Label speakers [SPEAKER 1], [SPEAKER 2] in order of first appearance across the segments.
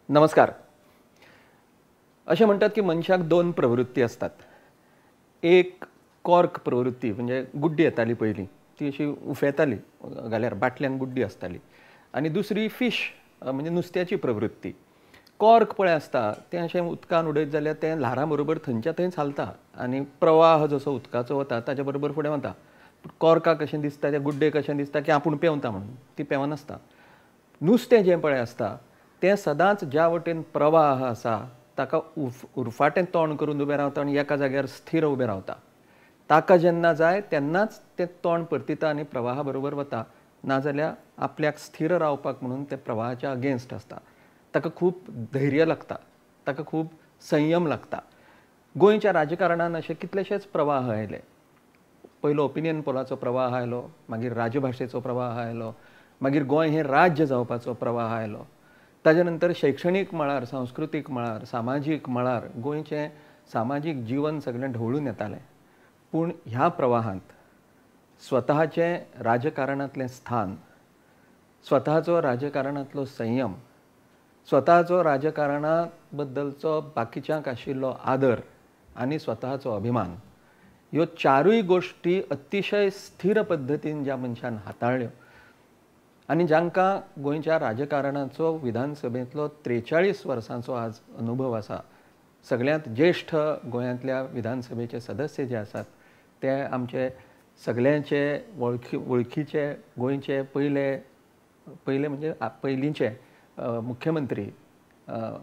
[SPEAKER 1] नमस्कार. असे म्हणतात की मनशाक दोन प्रवृत्ती असतात. एक कॉर्क प्रवृत्ती म्हणजे गुड्डी येताली पहिली, ती अशी उफेताली घाल्यार बाटल्यांक गुड्डी आसताली. आणि दुसरी फिश म्हणजे नुस्त्याची प्रवृत्ती. कॉर्क पळय आसता तें अशें उदकान उडयत जाल्यार तें ल्हारां बरोबर थंयच्या थंय चालता आनी प्रवाह जसो उदकाचो वता ताच्या बरोबर फुडें वता. कॉर्काक कशें दिसता, त्या गुड्डेक कशें दिसता की आपूण पेंवता म्हणून, ती पेंवनासता. नुस्तें जें पळय आसता तें सदांच ज्या वटेन प्रवाह आसा ताका उरफाटें तोंड करून उबें रावता आनी एका जाग्यार स्थिर उबें रावता. ताका जेन्ना जाय तेन्नाच तें तोंड परतिता आनी प्रवाहा बरोबर वता, नाजाल्यार आपल्याक स्थिर रावपाक म्हणून तें प्रवाहाच्या अगेन्स्ट आसता. ताका खूब धैर्य लागता, ताका खूब संयम लागता. गोंयच्या राजकारणान अशे कितलेशेच प्रवाह आयले. पयलो ओपिनियन पोलाचो प्रवाह आयलो, मागीर राजभाशेचो प्रवाह आयलो, मागीर गोंय हें राज्य जावपाचो प्रवाह आयलो. ताजे नंतर शैक्षणीक मळार, सांस्कृतीक मळार, सामाजीक मळार गोंयचें सामाजीक जीवन सगळें ढवळून येतालें. पूण ह्या प्रवाहांत स्वताचें राजकारणांतलें स्थान, स्वताचो राजकारणांतलो संयम, स्वताचो राजकारणा बद्दलचो बाकीच्यांक आशिल्लो आदर आनी स्वताचो अभिमान, ह्यो चारूय गोश्टी अतिशय स्थिर पद्दतीन ज्या मनशान हाताळ्ळ्यो आनी जांकां गोंयच्या राजकारणाचो विधानसभेंतलो 43 वर्सांचो आज अनुभव आसा. सगळ्यांत ज्येश्ठ गोंयांतल्या विधानसभेचे सदस्य जे आसात ते आमचे सगळ्यांचे वळखीचे गोंयचे पयले म्हणजे पयलींचे मुख्यमंत्री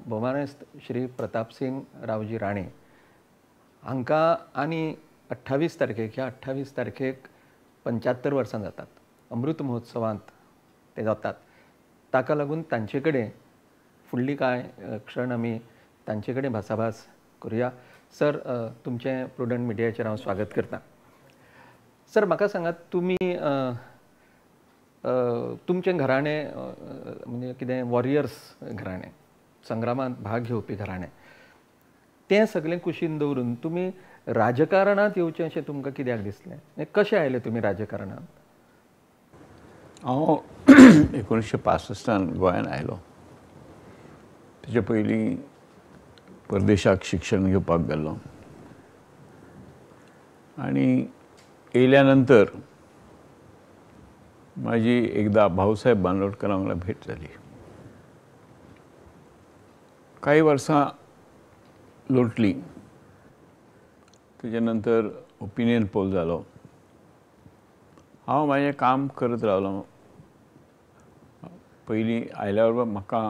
[SPEAKER 1] भौमानस्त श्री प्रतापसिंग रावजी राणे हांकां आनी 28 तारखेक ह्या 28 तारखेक 75 वर्सां जातात. अमृत महोत्सवांत ते जातात. ताका लागून तांचे कडेन फुडली कांय क्षण आमी तांचे कडेन भासाभास करुया. सर, तुमचें प्रुडंट मिडियाचेर हांव स्वागत करतां. सर, म्हाका सांगात, तुमी तुमचें घराणें म्हणजे कितें वॉरियर्स घराणें, संग्रामांत भाग घेवपी घराणें, तें सगळें कुशीन दवरून तुमी राजकारणांत येवचें अशें तुमकां कित्याक दिसलें? कशें आयले तुमी राजकारणांत?
[SPEAKER 2] हांव 1965 गोंयांत आयलो. तेचे पयलीं परदेशाक शिक्षण घेवपाक गेल्लो आनी येयल्या नंतर म्हाजी एकदां भाऊसाहेब बांदोडकरा वांगडा भेट जाली. कांय वर्सां लोटलीं. तेजे नंतर ओपिनियन पोल जालो. हांव म्हाजें काम करत रावलो. पयलीं आयल्या बरोबर म्हाका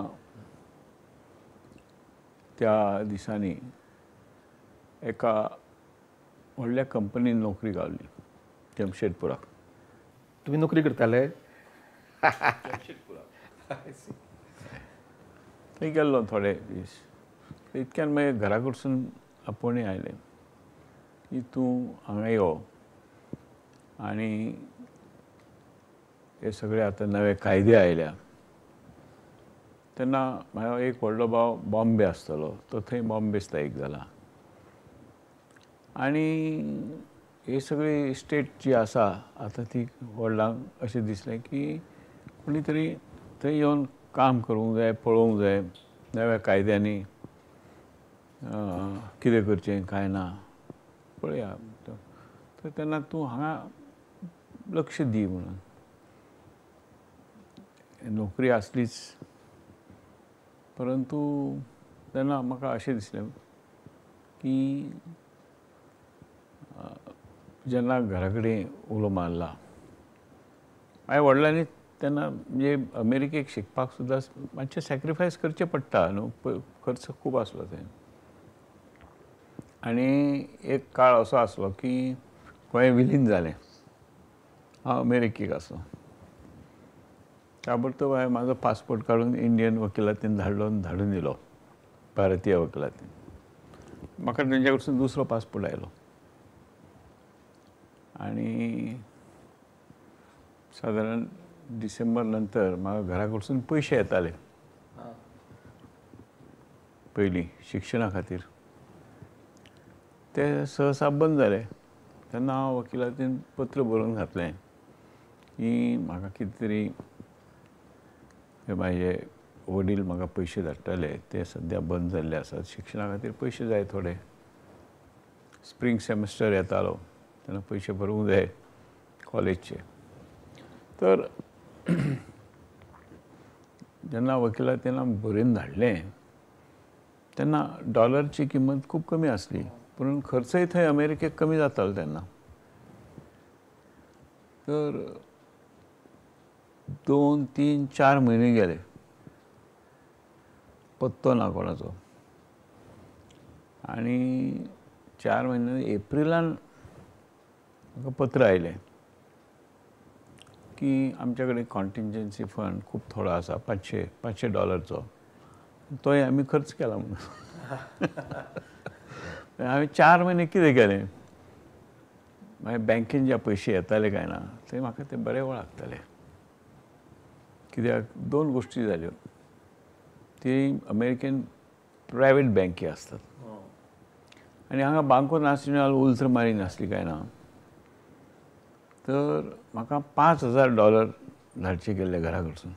[SPEAKER 2] त्या दिसांनी एका व्हडल्या कंपनीन नोकरी गावली, जमशेदपुराक.
[SPEAKER 1] तुमी नोकरी करताले?
[SPEAKER 2] थंय गेल्लो थोडे दीस. इतक्यान मागीर घरा कडसून आपोवणें आयलें की तूं हांगा यो आनी हे सगळे आतां नवे कायदे आयल्या. तेन्ना म्हाजो एक व्हडलो भाव बॉम्बे आसतलो, तो थंय बॉम्बे स्थायीक जाला. आनी हे सगळी स्टेट जी आसा आतां ती व्हडलांक अशें दिसलें की कोणी तरी थंय येवन काम करूंक जाय, पळोवंक जाय नव्या कायद्यांनी कितें करचें कांय ना, पळया. तर तेन्ना तूं हांगा लक्ष दी म्हणून. नोकरी आसलीच, परंतु तेन्ना म्हाका अशें दिसलें की जेन्ना घरा कडेन उलो मारला, हांवें वडिलांनी तेन्ना म्हणजे अमेरिकेक शिकपाक सुद्दां मातशें सॅक्रिफायस करचें पडटा न्हू, खर्च खूब आसलो थंय. आनी एक काळ असो आसलो की गोंय विलीन जालें. हांव अमेरिकेक आसलो. ताबडतोब हांवें म्हाजो पासपोर्ट काडून इंडियन वकिलातीन धाडून दिलो, भारतीय वकिलातीन. म्हाका तेंचे कडसून दुसरो पासपोर्ट आयलो. आनी सादारण डिसेंबर नंतर म्हाका घरा कडसून पयशे येताले पयलीं शिक्षणा खातीर. ते सहसा बंद जाले. तेन्ना हांव वकिलातीन पत्र बरोवन घातलें की म्हाका कितें तरी म्हाजे वडील म्हाका पयशे धाडटाले ते सद्या बंद जाल्ले आसात. शिक्षणा खातीर पयशे जाय थोडे. स्प्रिंग सेमिस्टर येतालो तेन्ना पयशे भरूंक जाय कॉलेजचे. तर जेन्ना वकिला तेन्ना बरयन धाडलें तेन्ना डॉलरची किंमत खूब कमी आसली, पूण खर्चय थंय अमेरिकेक कमी जातालो तेन्ना. तर 2, 3, 4 म्हयने गेले, पत्तो ना कोणाचो. आनी 4 म्हयने एप्रिलान म्हाका पत्र आयलें की आमचे कडेन कॉन्टिंजन्सी फंड खूब थोडो आसा, $500 तोय आमी खर्च केला म्हणून. हांवें 4 म्हयने कितें केलें, मागीर बँकेन जे पयशे येताले काय ना ते म्हाका ते बरे वळखताले. कित्याक 2 गोश्टी जाल्यो. ती अमेरिकेन प्रायवेट बँकी आसतात आनी हांगा बांको नॅशनल उल्ट्रामारीन आसली काय ना. तर म्हाका $5,000 धाडचे गेल्ले घरा कडसून.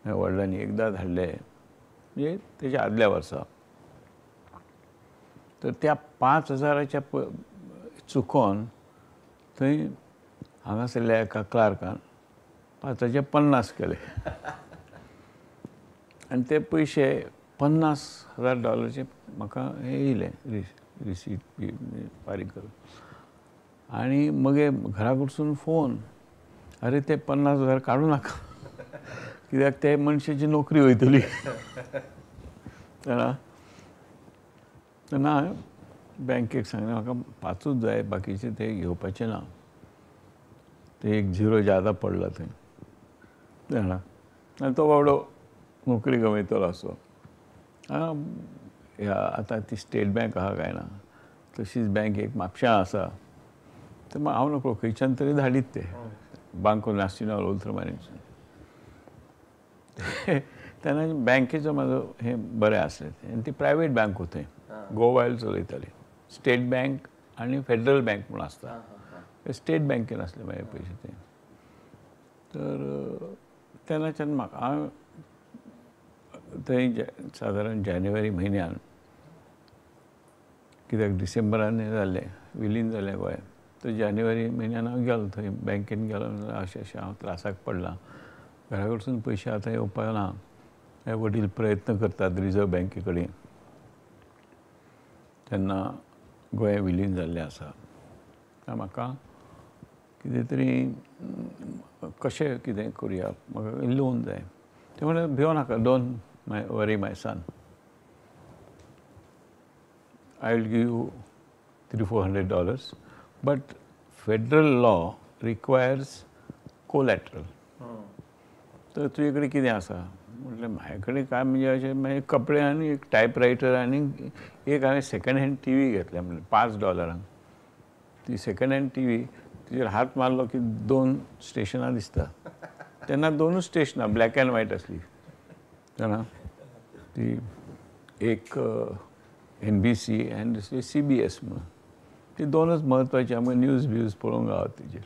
[SPEAKER 2] वडिलांनी एकदां धाडले म्हणजे तेच्या आदल्या वर्सा. तर त्या 5,000च्या चुकोन थंय हांगासरल्या एका क्लार्कान 5,050 केले. आनी ते पयशे $50,000 म्हाका हे येयले रिसीट फारीक करून. आनी मगे घरा कडसून फोन, अरे ते 50,000 काडूं नाका कित्याक ते मनशाची नोकरी वयतली. तेन्ना हांवें बँकेक सांगलें म्हाका 5च जाय, बाकीचे ते घेवपाचे ना. ते एक झिरो ज्यादा पडला थंय. जाणा आनी तो बाबडो नोकरी गवयतलो असो. आतां ती स्टेट बँक आहा काय ना तशीच बँक एक म्हापश्यां आसा. तर हांव नकळो खंयच्यान तरी धाडीत ते बांको नॅशनल उल्ट्रामारीनसून. तेन्ना बँकेचो म्हाजो हें बरें आसलें. आनी ती प्रायवेट बँक थंय गोवायल चलयताली. स्टेट बँक आनी फेडरल बँक म्हूण आसता. स्टेट बँकेन आसले म्हाजे पयशे ते. तर तेन्नाच्यान म्हाका हांव थंय सादारण जानेवारी म्हयन्यान, कित्याक डिसेंबरान हें जाल्लें विलीन जालें गोंय, तर जानेवारी म्हयन्यान हांव गेलो थंय बँकेन गेलो. अशें अशें हांव त्रासाक पडलां, घरा कडसून पयशे आतां येवपा ना. वडील प्रयत्न करतात रिजर्व बँके कडेन. तेन्ना गोंय विलीन जाल्लें आसा. म्हाका कितें तरी कशें कितें करुया, म्हाका लोन जाय. ते म्हणले भिवो नाका, don't worry my son, I will give you $300-400, but federal law requires collateral. तर तुजे कडेन कितें आसा? म्हटलें म्हाजे कडेन काय म्हणजे अशें मागीर कपडे आनी एक टायपरायटर आनी एक हांवें सेकंड हँड टीव्ही घेतल्या म्हणलें $5. ती सेकंड हँड टीव्ही तिचेर हात मारलो की 2 स्टेशनां दिसता. तेन्ना 2च स्टेशनां ब्लॅक एंड व्हायट आसली. तेन्ना ती एक NBC आनी दुसरी CBS म्हणून. ती 2च म्हत्वाची. आमकां न्यूज ब्यूज पळोवंक गावता तेजेर.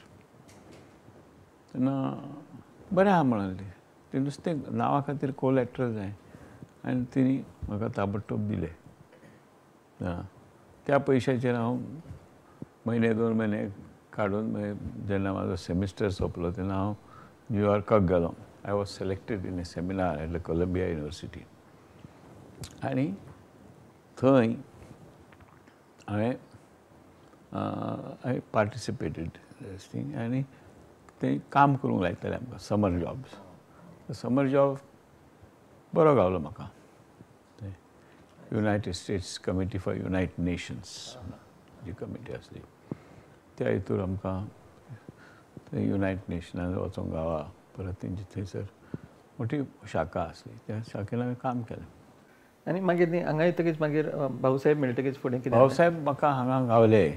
[SPEAKER 2] तेन्ना बरें आहा म्हणाली. ते नुस्तें नांवा खातीर कोलॅटरल जाय आनी तिणी म्हाका ताबडतोब दिलें. त्या पयशांचेर हांव म्हयने 2 म्हयने काडून मागीर जेन्ना म्हाजो सेमिस्टर सोंपलो तेन्ना हांव न्यूयॉर्काक गेलो. I was selected in a seminar at the Columbia university. आनी थंय हांवें पार्टिसिपेटेड थिंग आनी थंय काम करूंक लायताले आमकां समर जॉब्स. समर जॉब बरो गावलो म्हाका. United States committee for United Nations जी कमिटी आसली त्या हितूर आमकां थंय युनायटेड नेशनान वचोंक गावता. परत तेंची थंयसर मोठी शाखा आसली, त्या शाखेन हांवें काम केलें.
[SPEAKER 1] आनी मागीर न्ही हांगा येतकीच मागीर भाऊसाहेब मेळटकीच फुडें कितें?
[SPEAKER 2] भाऊसाहेब म्हाका हांगा गावले.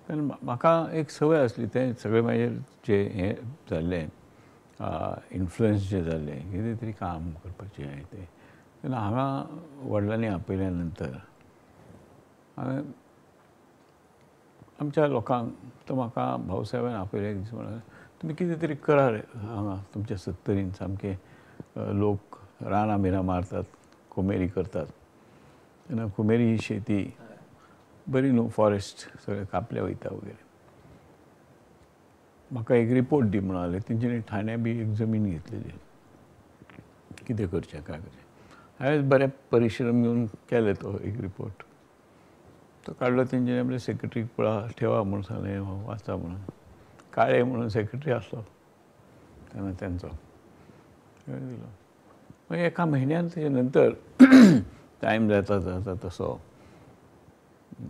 [SPEAKER 2] म्हाका एक संवय आसली, तें सगळें म्हाजेर जे हें जाल्लें इन्फ्लुयन्स जें जाल्लें, कितें तरी काम करपाचें तें. तेन्ना हांगा वडिलांनी आपयल्या नंतर हांवें आमच्या लोकांक, तो म्हाका भाऊसाहेबान आपयले एक दीस म्हणाले तुमी कितें तरी करा रे हांगा तुमच्या सत्तरीन सामकें लोक रानां बिनां मारतात, कुमेरी करतात. तेन्ना कुमेरी ही शेती बरी न्हू, फॉरेस्ट सगळें कापले वयता वगैरे. म्हाका एक रिपोर्ट दी म्हणून आले. तेंच्यांनी ठाण्या बी एक जमीन घेतलेली. कितें करचें काय करचें. हांवें बरे परिश्रम घेवन केले तो एक रिपोर्ट. तो काडलो तेंच्यांनी आपल्या सेक्रेटरीक पळय ठेवा म्हणून सांगलें, वाचा म्हणून. काळे म्हणून सेक्रेटरी आसलो तेन्ना तेंचो. दिलो. मागीर एका म्हयन्यान तेजे नंतर टायम जाता जाता तसो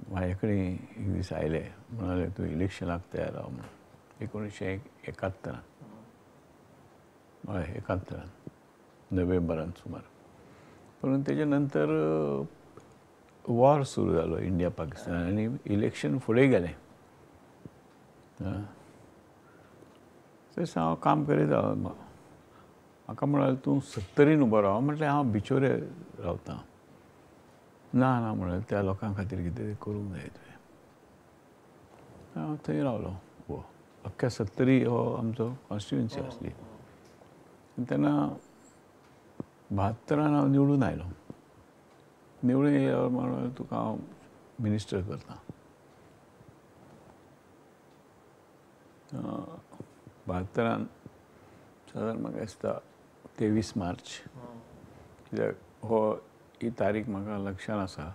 [SPEAKER 2] म्हाजे कडेन एक दीस आयले. म्हणाले तूं इलेक्शनाक तयार राव म्हणून. 1971 हय 71 नोव्हेंबरान सुमार. पूण तेजे नंतर वॉर सुरू जालो इंडिया पाकिस्तान आनी इलेक्शन फुडें गेलें. थंयसर हांव काम करीत रावलो. म्हाका म्हणाले तूं 70रीन उबो राव. म्हटलें हांव बिचोरे रावतां. ना ना म्हणाले त्या लोकां खातीर कितें तरी करूंक जाय तुवें. हांव थंय रावलो. अख्ख्या 70री हो आमचो कॉन्स्टिट्युएन्सी आसली. तेन्ना 72 हांव निवडून आयलो. निवडून येयल्यावर म्हणाले तुका हांव मिनिस्टर करतां. 72 सादारण म्हाका दिसता 23 मार्च. कित्याक ही तारीख म्हाका लक्षांत आसा.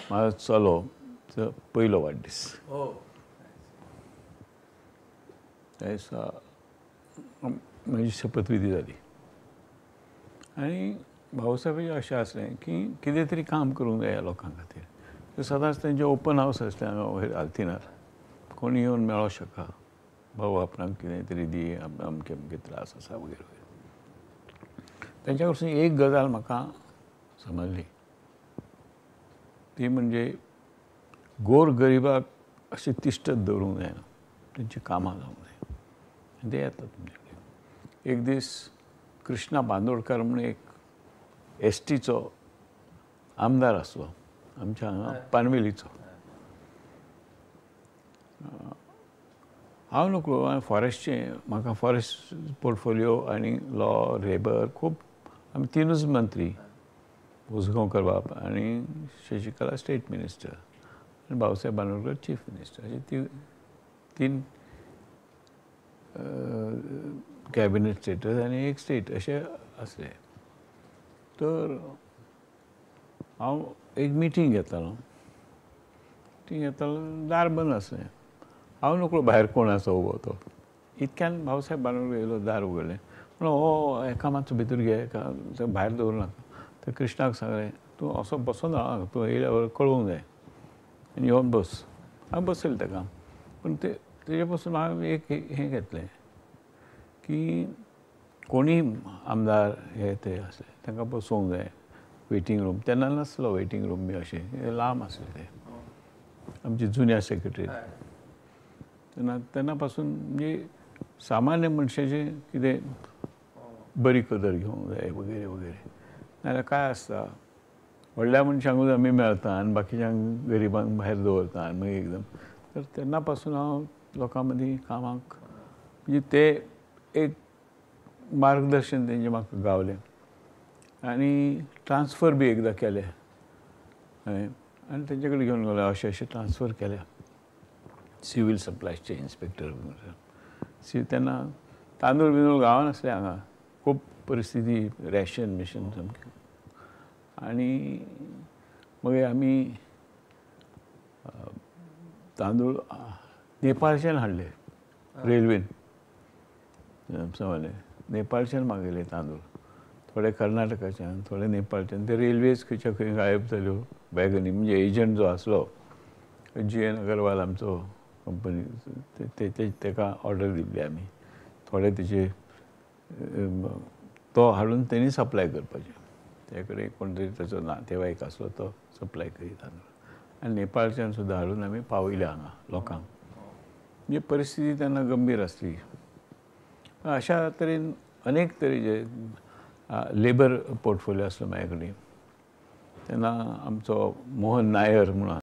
[SPEAKER 2] म्हाजो चलोचो पयलो वाडदीस. त्या दिसा म्हजी शपथविधी जाली. आनी भाऊसाहेबाचें अशें आसलें की कितें तरी काम करूंक जाय ह्या लोकां खातीर. सदांच तेंचे ओपन हावस आसले हांगा वयर आल्तिनार. कोणी येवन मेळोंक शकता. भाऊ आपणाक कितें तरी दी, अमके अमके त्रास आसा वगैरे वगैरे. तेंच्या कडसून एक गजाल म्हाका समजली. ती म्हणजे गोरगरिबाक अशें तिश्टत दवरूंक जायना. तेंची कामां जावंक जाय. आनी ते येतात तुमचे कडेन. एक दीस कृष्णा बांदोडकार म्हणून एक एसटीचो आमदार आसलो आमच्या हांगा पानवेलीचो. हांव नकळो हांवें फॉरेस्टचें म्हाका फॉरेस्ट पोर्टफोलियो आनी लॉ लेबर खूब आमी तिनूच मंत्री उसगांवकर बाब आनी शशिकला स्टेट मिनिस्टर आनी भाऊसाहेब बांदोडकर चीफ मिनिस्टर अशे तीन कॅबिनेट स्टेटस आनी एक स्टेट अशे आसले. तर हांव एक मिटींग घेतालो. दार बंद आसलें. हांव नकळो भायर कोण आसा उबो तो. इतक्यान भाऊसाहेब बांदोडकर येयलो, दार उगडलें. म्हणलो हो एका मातसो भितर घे, एका भायर दवरूं नाका. तर कृष्णाक सांगलें तूं असो बसोन राव, तूं येयल्या कळोवंक जाय आनी येवन बस. हांवें बसयलें ताका. पूण तेजे पासून हांवें एक हें घेतलें की कोणीय आमदार हे ते आसले तांकां बसोवंक जाय वेटींग रूम. तेन्ना नासलो वेटींग रूम बी अशें, लांब आसले ते आमचे जुन्या सेक्रेटरी. तेन्ना पासून म्हणजे सामान्य मनशाचें कितें बरी कदर घेवंक जाय वगैरे वगैरे. नाजाल्यार काय आसता व्हडल्या मनशांकूच आमी मेळटा आनी बाकीच्यांक गरिबांक भायर दवरता आनी मागीर एकदम. तर तेन्ना पासून हांव लोकां मदीं कामाक म्हणजे ते एक मार्गदर्शन तेंचें म्हाका गावलें. आनी ट्रान्सफर बी एकदां केलें हांवें आनी तेंचे कडेन घेवन गेलो अशें अशें ट्रान्सफर केल्या सिवील सप्लायचे इन्स्पेक्टर. तेन्ना तांदूळ बिंदूळ गावनासले हांगा. खूब परिस्थिती रॅशन मिशन सामकें. आनी मागीर आमी तांदूळ नेपाळच्यान हाडले रेल्वेन. समजलें. नेपाळच्यान मागयले तांदूळ. थोडे कर्नाटकाच्यान, थोडे नेपाळच्यान. ते रेल्वेज खंयच्या खंय गायब जाल्यो वॅगनी. म्हणजे एजंट जो आसलो GN अगरवाल आमचो कंपनी, ताका ऑर्डर दिल्ली आमी. थोडे तेचे तो हाडून तेणी सप्लाय करपाचें. ते कडेन कोण तरी ताचो नातेवाईक आसलो तो सप्लाय करीत तांदूळ. आनी नेपाळच्यान सुद्दां हाडून आमी पावयले हांगा लोकांक. म्हणजे परिस्थिती तेन्ना गंभीर आसली. अशा तरेन अनेक तरेचे लेबर पोर्टफोलियो आसलो म्हाजे कडेन. तेन्ना आमचो मोहन नायर म्हणून